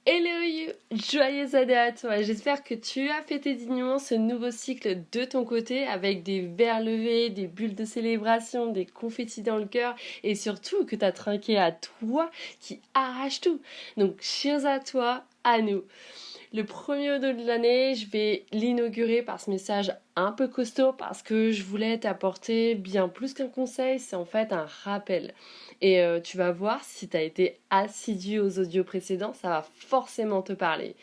Hello you, joyeuse année à toi. J'espère que tu as fêté dignement ce nouveau cycle de ton côté avec des verres levés, des bulles de célébration, des confettis dans le cœur et surtout que tu as trinqué à toi qui arrache tout. Donc cheers à toi, à nous. Le premier audio de l'année, je vais l'inaugurer par ce message un peu costaud parce que je voulais t'apporter bien plus qu'un conseil, c'est en fait un rappel. Et tu vas voir, si tu as été assidu aux audios précédents, ça va forcément te parler.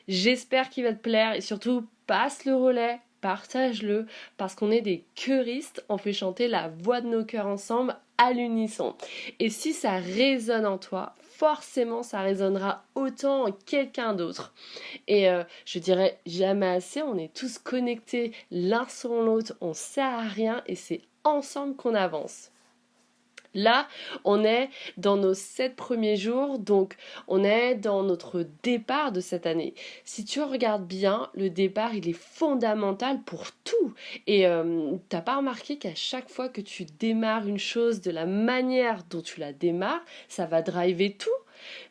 J'espère qu'il va te plaire et surtout passe le relais, partage-le parce qu'on est des cheuristes, on fait chanter la voix de nos cœurs ensemble à l'unisson. Et si ça résonne en toi, forcément ça résonnera autant en quelqu'un d'autre. Et je dirais jamais assez, on est tous connectés l'un sur l'autre, on sert à rien et c'est ensemble qu'on avance. Là, on est dans nos 7 premiers jours, donc on est dans notre départ de cette année. Si tu regardes bien, le départ, il est fondamental pour tout. Et t'as pas remarqué qu'à chaque fois que tu démarres une chose de la manière dont tu la démarres, ça va driver tout,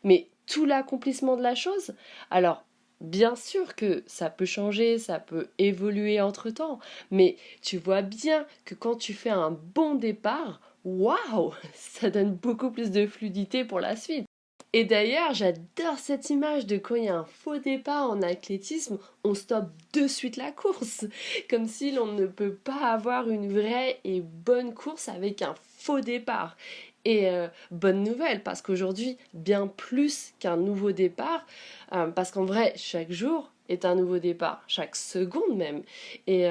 mais tout l'accomplissement de la chose. Alors, bien sûr que ça peut changer, ça peut évoluer entre-temps, mais tu vois bien que quand tu fais un bon départ, waouh, ça donne beaucoup plus de fluidité pour la suite. Et d'ailleurs, j'adore cette image de quand il y a un faux départ en athlétisme, on stoppe de suite la course. Comme si l'on ne peut pas avoir une vraie et bonne course avec un faux départ. Et bonne nouvelle, parce qu'aujourd'hui, bien plus qu'un nouveau départ, parce qu'en vrai, chaque jour est un nouveau départ, chaque seconde même. Et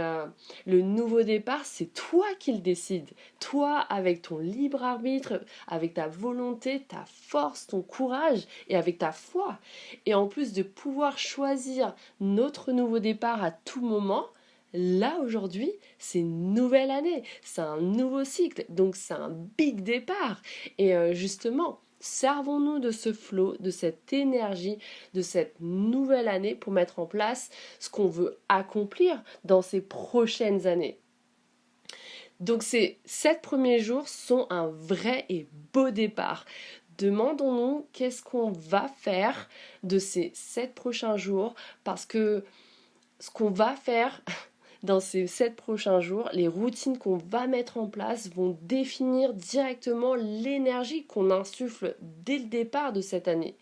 le nouveau départ, c'est toi qui le décides. Toi, avec ton libre arbitre, avec ta volonté, ta force, ton courage et avec ta foi. Et en plus de pouvoir choisir notre nouveau départ à tout moment, là aujourd'hui, c'est une nouvelle année, c'est un nouveau cycle, donc c'est un big départ. Et justement, servons-nous de ce flot, de cette énergie, de cette nouvelle année pour mettre en place ce qu'on veut accomplir dans ces prochaines années. Donc ces 7 premiers jours sont un vrai et beau départ. Demandons-nous qu'est-ce qu'on va faire de ces 7 prochains jours parce que ce qu'on va faire dans ces 7 prochains jours, les routines qu'on va mettre en place vont définir directement l'énergie qu'on insuffle dès le départ de cette année.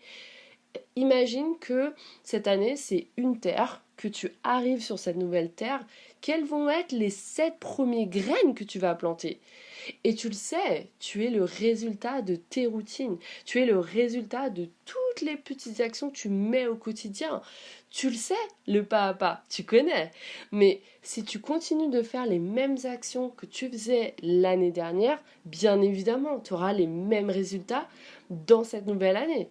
Imagine que cette année, c'est une terre, que tu arrives sur cette nouvelle terre. Quelles vont être les 7 premières graines que tu vas planter? Et tu le sais, tu es le résultat de tes routines. Tu es le résultat de toutes les petites actions que tu mets au quotidien. Tu le sais, le pas à pas, tu connais. Mais si tu continues de faire les mêmes actions que tu faisais l'année dernière, bien évidemment, tu auras les mêmes résultats dans cette nouvelle année.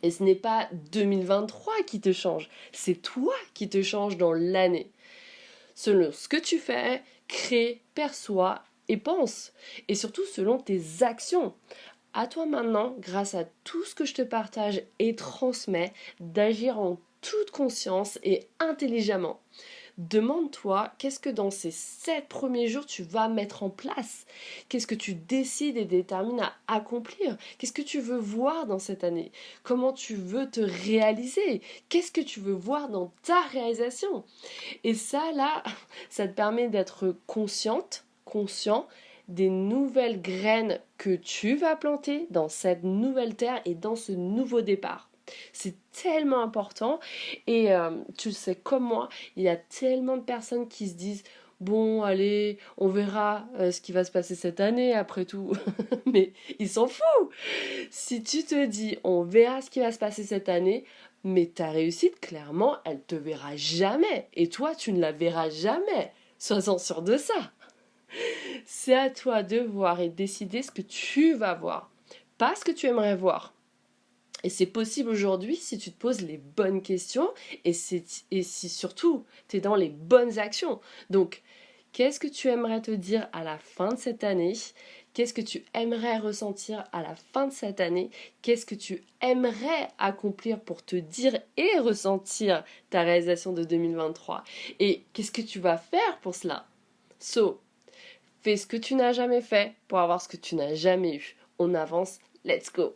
Et ce n'est pas 2023 qui te change, c'est toi qui te change dans l'année. Selon ce que tu fais, crée, perçois et pense. Et surtout selon tes actions. À toi maintenant, grâce à tout ce que je te partage et transmets, d'agir en toute conscience et intelligemment. Demande-toi qu'est-ce que dans ces 7 premiers jours tu vas mettre en place. Qu'est-ce que tu décides et détermines à accomplir. Qu'est-ce que tu veux voir dans cette année. Comment tu veux te réaliser. Qu'est-ce que tu veux voir dans ta réalisation. Et ça là, ça te permet d'être consciente, conscient des nouvelles graines que tu vas planter dans cette nouvelle terre et dans ce nouveau départ. C'est tellement important et tu le sais comme moi, il y a tellement de personnes qui se disent bon allez, on verra ce qui va se passer cette année après tout. Mais ils s'en foutent. Si tu te dis on verra ce qui va se passer cette année, mais ta réussite clairement, elle te verra jamais et toi tu ne la verras jamais. Sois-en sûr de ça. C'est à toi de voir et décider ce que tu vas voir, pas ce que tu aimerais voir. Et c'est possible aujourd'hui si tu te poses les bonnes questions et si surtout tu es dans les bonnes actions. Donc, qu'est-ce que tu aimerais te dire à la fin de cette année? Qu'est-ce que tu aimerais ressentir à la fin de cette année? Qu'est-ce que tu aimerais accomplir pour te dire et ressentir ta réalisation de 2023? Et qu'est-ce que tu vas faire pour cela? So, Fais ce que tu n'as jamais fait pour avoir ce que tu n'as jamais eu. On avance, let's go!